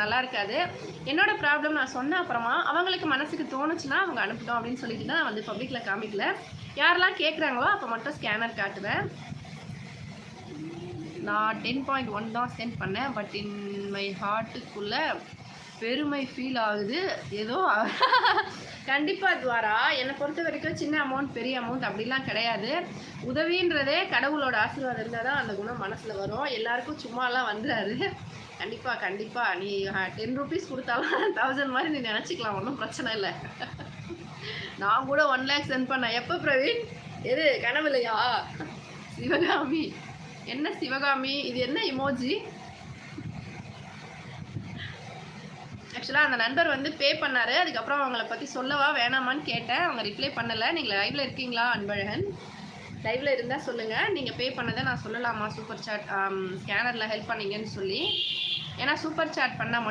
நல்லா இருக்காது. என்னோட ப்ராப்ளம் நான் சொன்ன அப்புறமா அவங்களுக்கு மனசுக்கு தோணுச்சுன்னா அவங்க அனுப்பட்டும் அப்படின்னு சொல்லிட்டு தான் நான் வந்து பப்ளிக்கில் காமிக்கல. யாரெல்லாம் கேட்குறாங்களோ அப்போ மட்டும் ஸ்கேனர் காட்டுவேன். நான் 10.1 தான் சென்ட் பண்ணேன். பட் இன் மை ஹார்ட்டுக்குள்ளே பெருமை ஃபீல் ஆகுது. ஏதோ கண்டிப்பாக துவாரா, என்னை பொறுத்த வரைக்கும் சின்ன அமௌண்ட் பெரிய அமௌண்ட் அப்படிலாம் கிடையாது. உதவின்றதே கடவுளோட ஆசீர்வாதம் இருந்தால் தான் அந்த குணம் மனசில் வரும். எல்லாருக்கும் சும்மாலாம் வந்துடாது. கண்டிப்பாக நீ 10 ருபீஸ் கொடுத்தாலும் 1000 மாதிரி நீ நினச்சிக்கலாம், ஒன்றும் பிரச்சனை இல்லை. நான் கூட 1 லேக் சென்ட் பண்ணேன். எப்போ பிரவீன்? எது கனவுலையா? சிவகாமி என்ன சிவகாமி, இது என்ன இமோஜி? ஆக்சுவலாக அந்த நண்பர் வந்து பே பண்ணார். அதுக்கப்புறம் அவங்கள பற்றி சொல்லவா வேணாமான்னு கேட்டேன். அவங்க ரிப்ளை பண்ணலை. நீங்கள் லைவில் இருக்கீங்களா அன்பழகன்? லைவில் இருந்தால் சொல்லுங்கள். நீங்கள் பே பண்ணதை நான் சொல்லலாமா சூப்பர் சாட் ஸ்கேனரில் ஹெல்ப் பண்ணீங்கன்னு சொல்லி. ஏன்னா சூப்பர் சாட் பண்ணால்